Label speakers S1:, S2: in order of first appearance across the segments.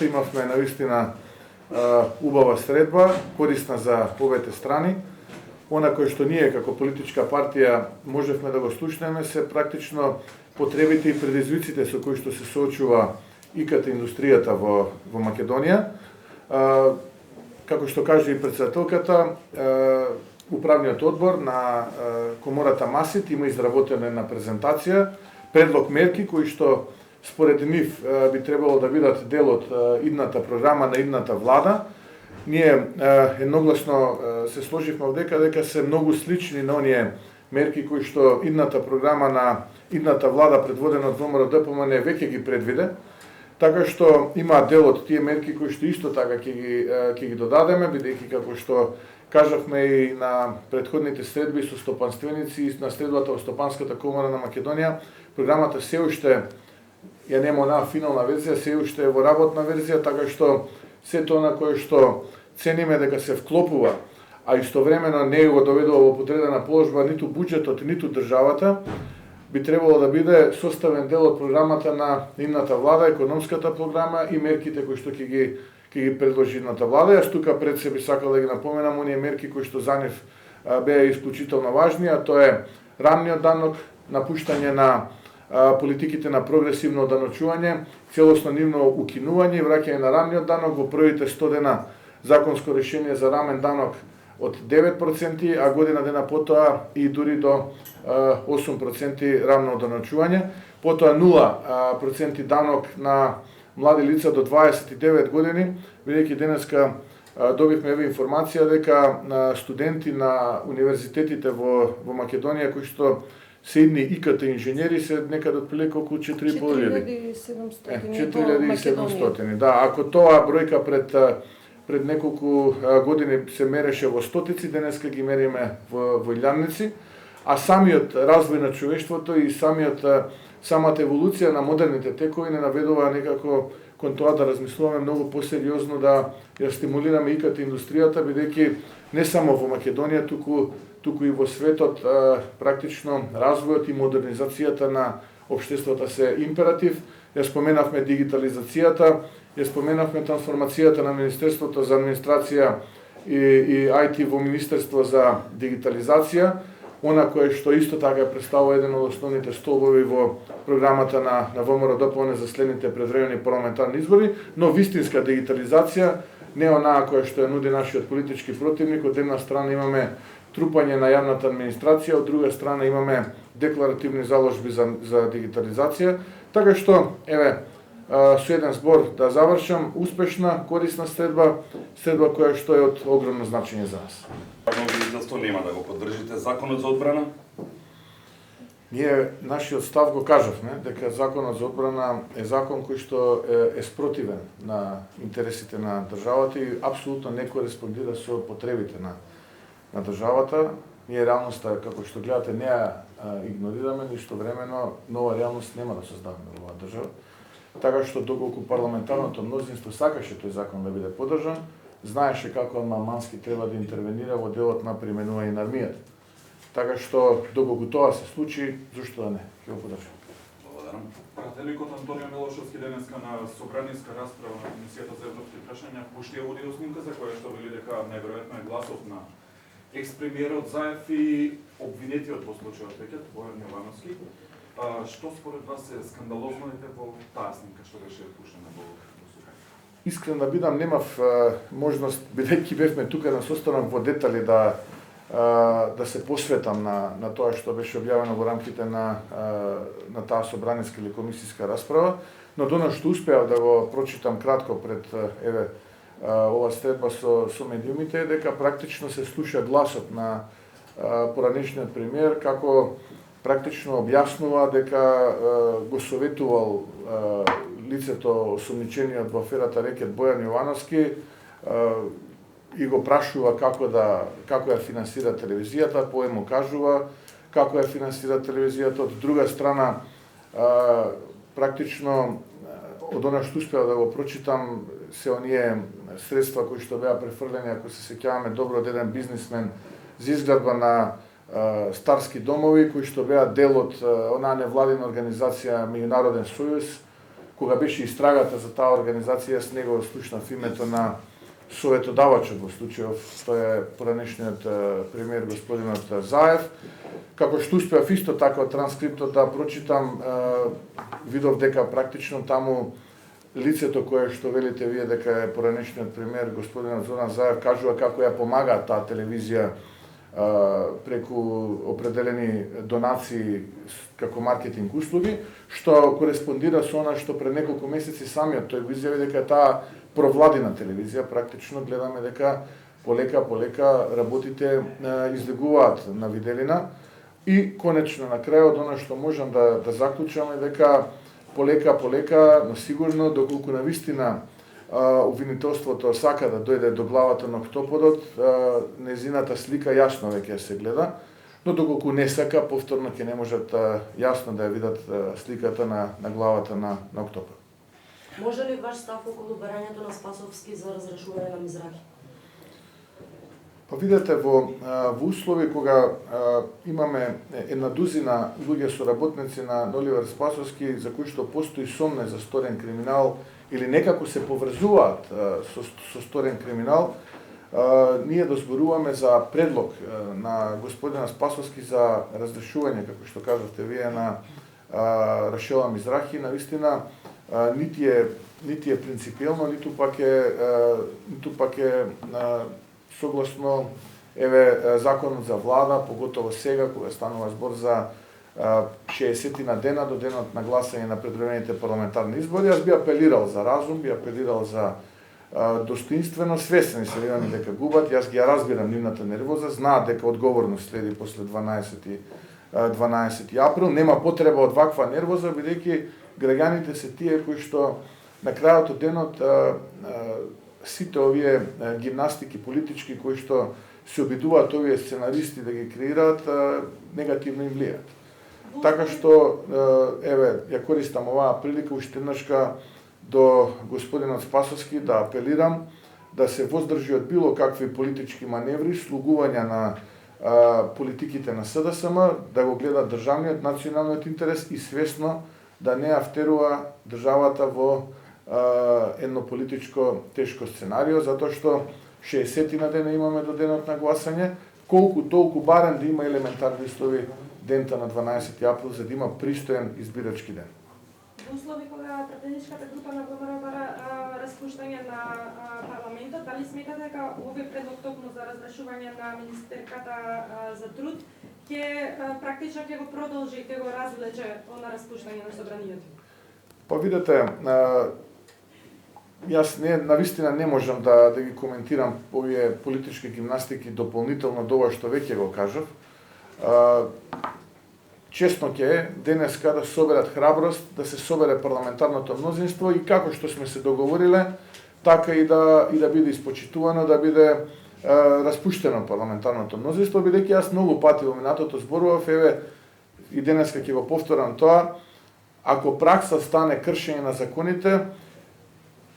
S1: Имавме навистина убава средба, корисна за обете страни. Она кој што ние како политичка партија можевме да го слушнеме се практично потребите и предизвиците со кои што се соочува ИКТ индустријата во Македонија. Како што каже и председателката, управниот одбор на комората МАСИТ има изработена една презентација, предлог мерки кои што според нив би требало да бидат дел од идната програма на идната влада. Ние едногласно се сложивме дека се многу слични на оние мерки кои што идната програма на идната влада предводена од ВМРО-ДПМН веќе ги предвиде, така што има дел од тие мерки кои што исто така ќе ги додадеме, бидејќи како што кажавме и на претходните средби со стопанственици и на средбата во Стопанската комора на Македонија, програмата се уште ја нема онаа финална верзија, се уште е во работна верзија, така што сето она кое што цениме дека се вклопува, а истовремено не го доведува во подредена положба ниту буџетот, ниту државата, би требало да биде составен дел од програмата на идната влада, економската програма и мерките кои што ќе ги предложи идната влада. Јас тука пред себе сакал да ги напоменам оние мерки кои што за нив беа исклучително важни, а тоа е рамниот данок, напуштање на политиките на прогресивно оданочување, целосно нивно укинување и враќање на рамниот данок во првите 100 дена законско решение за рамен данок од 9%, а година дена потоа и дури до 8% рамно оданочување, потоа 0% данок на млади лица до 29 години, бидејќи денеска добивме информација дека студенти на универзитетите во Македонија кои што се идни ИКТ инженери се некаде отприлика околу 4.500. 4700. Да, ако тоа бројка пред неколку години се мереше во стотици, денеска ги мериме во илјадници, а самиот развој на човештвото и самата еволуција на модерните текови не наведува некако кон тоа да размислуваме многу посериозно да ја стимулираме ИКТ индустријата, бидејќи не само во Македонија, туку и во светот практично развојот и модернизацијата на општеството се императив. Ја споменавме дигитализацијата, ја споменавме трансформацијата на Министерството за администрација и IT во Министерство за дигитализација, она кое што исто така представува еден од основните столбови во програмата на ВМРО-ДПМН за следните предвремени парламентарни избори, но вистинска дигитализација, не онаа која што ја нуди нашиот политички противник. Од една страна имаме трупање на јавната администрација, од друга страна имаме декларативни заложби за дигитализација, така што, со еден збор да завршам, успешна, корисна средба која што е од огромно значење за нас.
S2: Зашто нема да го поддржите законот за одбрана?
S1: Ние нашиот став го кажавме, дека законот за одбрана е закон кој што е спротивен на интересите на државата и апсолутно не кореспондира со потребите на државата. Ние реалноста, како што гледате, не ја игнорираме, ништо времено нова реалност нема да создаваме во оваа држава. Така што доколку парламентарното мнозинство сакаше тој закон да биде поддржан, знаеше како амандмански треба да интервенира во делот на применување на армијата. Така што доколку тоа се случи, зошто да не? Ќе го поддржам.
S2: Благодарам.
S3: Прателикот Антонио Милошевски денеска на собраниска расправа на Комисијата за европски прашања пушти аудио снимка за која што вели дека најверојатно е гласов на екс-премиерот Заев и обвинетиот во случајот веќе Бојан Јовановски. Што според вас е скандалозно во таа снимка што беше пуштена во Сухај?
S1: Искрен да бидам, немав можност, бидејќи бевме тука на состанок во детали да се посветам на тоа што беше објавено во рамките на таа собраниска или комисијска расправа, но дона што успеав да го прочитам кратко пред ова средба со медиумите е дека практично се слуша гласот на поранешниот премиер како практично објаснува дека го советувал лицето осомничениот во аферата рекет Бојан Јовановски и го прашува како ја финансира телевизијата, поему кажува како ја финансира телевизијата. Од друга страна, практично од она што успеа да го прочитам се оние средства кои што беа префрлени, ако се сеќаваме добро, од еден бизнисмен за изградба на старски домови кои што беа дел од онаа невладина организација Меѓународен сојуз, кога беше истрагата за таа организација, јас него слушнав името на советодавачот во случајов, тој е поранешниот премиер господинот Заев. Како што успеав исто така од транскриптот да прочитам, видов дека практично таму лицето кое што велите вие дека е поранешниот премиер господинот Зоран Заев кажува како ја помага таа телевизија преку определени донации како маркетинг услуги, што кореспондира со она што пред неколку месеци самиот тој го изјави дека таа провладина телевизија, практично гледаме дека полека работите излегуваат на виделина и конечно на крајот она што можам да заклучам е дека полека, но сигурно доколку навистина обвинителството сака да дојде до главата на октоподот, незината слика јасно веќе се гледа, но доколку не сака, повторно ќе не можат јасно да ја видат сликата на главата на октопод.
S4: Може ли ваш став околу барањето на Спасовски за разрешување на Мизраки?
S1: Па видете, во услови кога имаме една дузина луѓе соработници на Оливер Спасовски за кои што постои сомне за сторен криминал или некако се поврзуваат со сторен криминал, ние дозборуваме за предлог на господина Спасовски за разрешување, како што кажавте вие, на Рашела Мизрахи. Навистина нити е принципиелно, ниту пак е согласно законот за влада, поготово сега кога станува збор за 60 на дена до денот на гласање на предвремените парламентарни избори. Јас би апелирал за разум, би апелирал за достоинствено, свесни се левани дека губат, јас ги ја разбирам нивната нервоза, знаат дека одговорност следи после 12 април, нема потреба од ваква нервоза, бидејќи граѓаните се тие кои што на крајот од денот сите овие гимнастики политички кои што се обидуваат овие сценаристи да ги креираат, негативно им влијаат. Така што, ја користам оваа прилика уште еднашка до господинот Спасовски да апелирам да се воздржи од било какви политички маневри, слугувања на политиките на СДСМ, да го гледа државниот, националниот интерес и свесно да не автерува државата во едно политичко тешко сценарио, затоа што 60 на дена имаме до денот на гласање, колку толку барем да има елементарни услови дента на 12 април за да има пристоен избирачки ден.
S5: Во услови кога претедничката група на ВМРО бара распуштање на парламентот, дали сметате дека овој предлог токму за разрешување на министерката за труд практично ќе го продолжи и ќе го развлече на распуштање на собранието?
S1: Па видете, јас навистина не можам да ги коментирам овие политички гимнастики дополнително до ова што веќе го кажав. Честно ќе е денеска да соберат храброст, да се собере парламентарното мнозинство и како што сме се договориле, така и да биде испочитувано, да биде распуштено парламентарното мнозинство, бидејќи јас многу пати во минатото зборував, и денеска ќе го повторам тоа, ако пракса стане кршење на законите,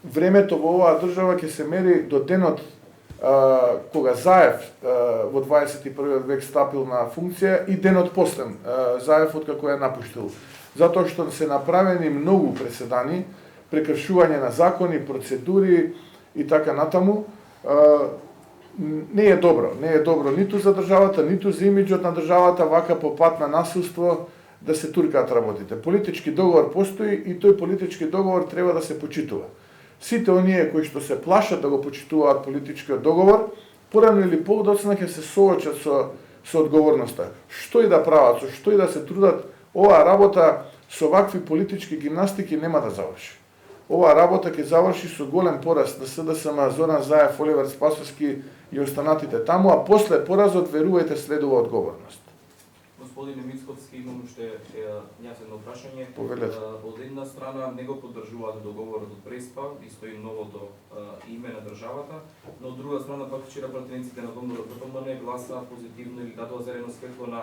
S1: времето во оваа држава ќе се мери до денот кога Заев во 21 век стапил на функција и денот после Заев откако ја напуштил. Затоа што се направени многу преседани, прекршување на закони, процедури и така натаму, не е добро ниту за државата, ниту за имиджот на државата вака по пат на насилство да се туркаат работите. Политички договор постои и тој политички договор треба да се почитува. Сите оние кои што се плашат да го почитуваат политичкиот договор, порано или подоцна ќе се соочат со одговорноста. Што и да прават, што и да се трудат, оваа работа со вакви политички гимнастики нема да заврши. Оваа работа ќе заврши со голем пораз на СДСМ, Зоран Заев, Оливер Спасовски и останатите таму, а после поразот, верувајте, следува одговорност.
S6: Господине Мицковски, имам уште едно прашање.
S1: Повелете.
S6: Од една страна не го поддржуваат договорот од Преспа и стои новото име на државата, но од друга страна пак вчера пратениците на ДПМН гласа позитивно или дадоа зелено светло на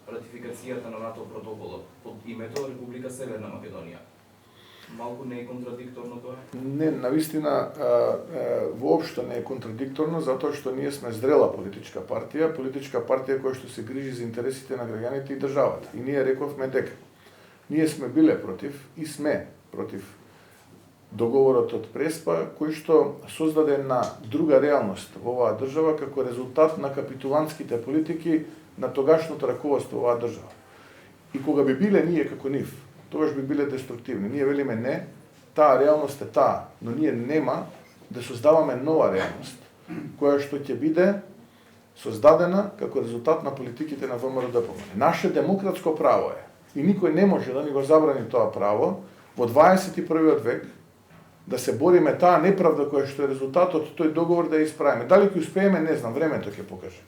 S6: ратификацијата на НАТО протоколот под името Република Северна Македонија. Малку не е контрадикторно тоа?
S1: Не, навистина воопшто не е контрадикторно, затоа што ние сме зрела политичка партија која што се грижи за интересите на граѓаните и државата. И ние рековме дека ние сме биле против и сме против договорот од Преспа, кој што создаде една друга реалност во оваа држава како резултат на капитулантските политики на тогашното раководство во оваа држава. И кога би биле ние како нив, тогаш би биле деструктивни. Ние велиме не, таа реалност е таа, но ние нема да создаваме нова реалност, која што ќе биде создадена како резултат на политиките на ВМРО-ДПМНЕ. Наше демократско право е, и никој не може да ни го забрани тоа право, во 21. век, да се бориме таа неправда која што е резултат од тој договор да ја исправиме. Дали ќе успееме, не знам, времето ќе покаже.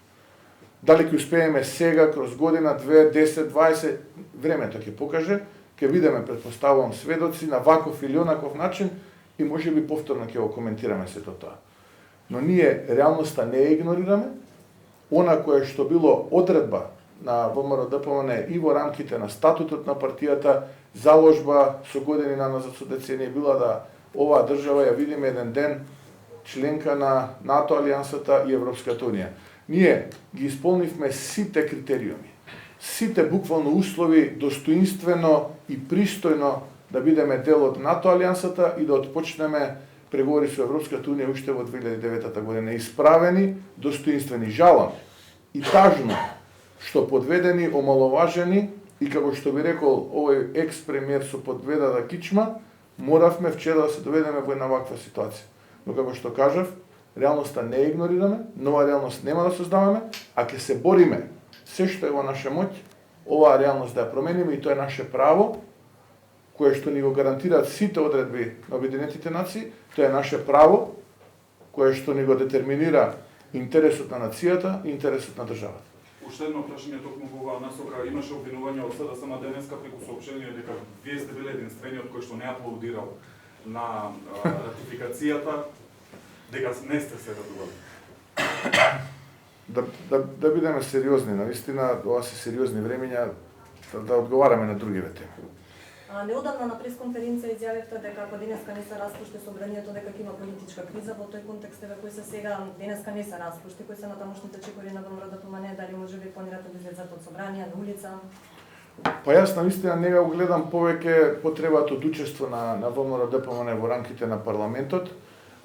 S1: Дали ќе успееме сега, кроз година, 2, 10, 20, времето ќе покаже, ќе видиме, предпоставувам, сведоци на ваков или онаков начин и може би повторно ќе го коментираме сето тоа. Но ние реалноста не ја игнорираме, она кое што било одредба на ВМРО-ДПМНЕ и во рамките на статутот на партијата, заложба со години назад со децении била да оваа држава ја видиме еден ден членка на НАТО алијансата и Европската унија. Ние ги исполнивме сите критериуми, сите буквално услови достоинствено и пристојно да бидеме дел од НАТО алијансата и да отпочнеме преговори со Европската унија уште во 2009 година. Исправени, достоинствени, жалам и тажно што подведени, омаловажени и како што би рекол овој екс-премиер со подведена кичма, моравме вчера да се доведеме во една ваква ситуација. Но како што кажав, реалноста не игнорираме, нова реалност нема да создаваме, а ќе се бориме се што е во наша моќ, оваа реалност да ја промениме и тоа е наше право, кое што ни го гарантираат сите одредби на Обединетите нации, тоа е наше право, кое што ни го детерминира интересот на нацијата и интересот на државата.
S3: Уште едно прашање токму во оваа насока. Имаше обвинување од СДСМ денеска преку соопштение дека вие сте биле единствениот кој што не аплаудирал на ратификацијата, дека не сте се радували.
S1: Да бидеме сериозни, навистина, ова се сериозни времења, да одговараме на другиве теми.
S4: Неодамна на пресконференција изјавивте дека ако денеска не се распушти собранието, дека ќе има политичка криза. Во тој контекст еве кои се сега денеска не се распушти, кои се натамошните чекори на ВМРО-ДПМНЕ, дали може би планирате да излезете од собрание на улица?
S1: Па јас навистина не го гледам повеќе потребата од учество на ВМРО-ДПМНЕ во рамките на парламентот.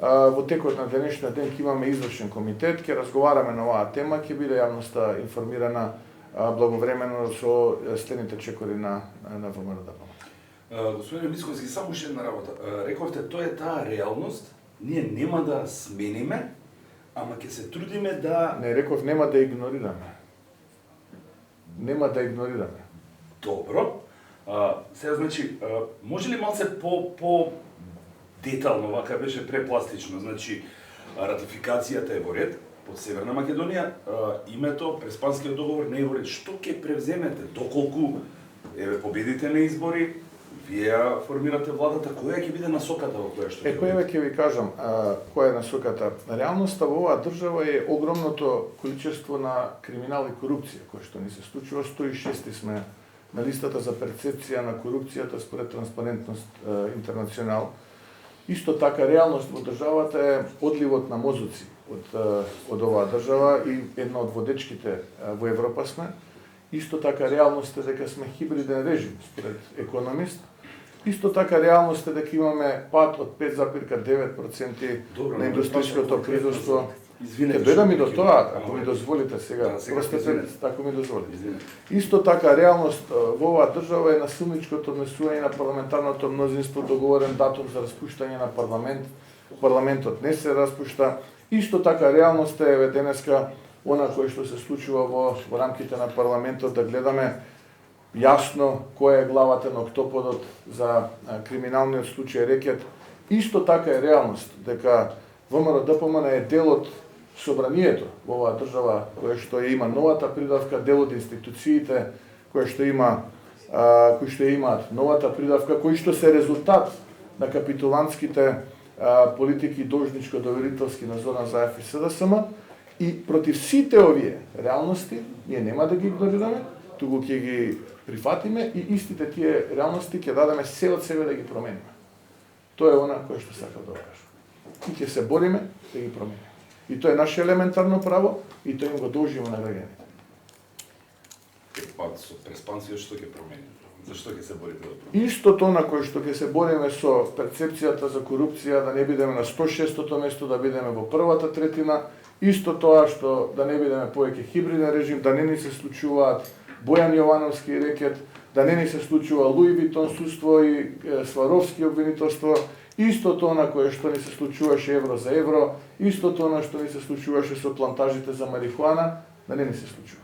S1: Во текот на денешниот ден ќе имаме извршен комитет, ќе разговараме на оваа тема, ќе биде јавноста информирана благовремено со следните чекори на ВМРО-ДПМНЕ.
S2: Господин Мицковски, само уште една работа. Рековте, тоа е таа реалност, ние нема да смениме, ама ќе се трудиме да...
S1: Не, реков нема да игнорираме. Нема да игнорираме.
S2: Добро. Сега, значи, може ли малце по детално, вака беше препластично, значи, ратификацијата е во ред, под Северна Македонија, името, Преспанскиот договор не е во ред. Што ќе превземете, доколку победите на избори, вие формирате владата, која ќе биде насоката во која што?
S1: Која ќе ви кажам, која е насоката? Реалноста во оваа држава е огромното количество на криминал и корупција, кој што ни се случува. 106 сме на листата за перцепција на корупцијата според Транспарентност Интернационал. Исто така реалност во државата е одливот на мозоци од оваа држава и една од водечките во Европа сме. Исто така реалност е дека сме хибриден режим според Економист. Исто така реалност е дека имаме пад од 5,9% на индустријското производство. Ќе дојдам и до тоа, ако ми дозволите сега. Простете, ако ми дозволите. Исто така реалност во оваа држава е насилничкото однесување на парламентарното мнозинство, договорен датум за распуштање на парламент. Парламентот не се распушта. Исто така реалност е денеска она кое што се случува во рамките на парламентот, да гледаме јасно која е главата на октоподот за криминалниот случај Рекет. Исто така е реалност дека ВМРО-ДПМНЕ е дел од собранието во оваа држава, која што ја има новата придавка, дел од институциите кои што имаат новата придавка, кои што се резултат на капитулантските политики должничко-доверителски на Зоран Заев и СДСМ. И против сите овие реалности ние нема да ги игнорираме, туку ќе ги прифатиме и истите тие реалности ќе дадеме се од себе да ги промениме. Тоа е она кое што сакав да кажам. И ќе се бориме да ги промениме. И тоа е наше елементарно право и тоа им го должиме на граѓаните.
S2: Па со Преспанцијот што ќе промени? Зашто ќе се борите за тоа?
S1: Истото на кој што ќе се бориме со перцепцијата за корупција, да не бидеме на 106-то место, да бидеме во првата третина, исто тоа што да не бидеме повеќе хибриден режим, да не ни се случуваат Бојан Јовановски рекет, да не ни се случува Луи Витон судство и Сваровски обвинителство, исто тоа на кое што ни се случуваше евро за евро, исто тоа на што ни се случуваше со плантажите за марихуана, да не ни се случува.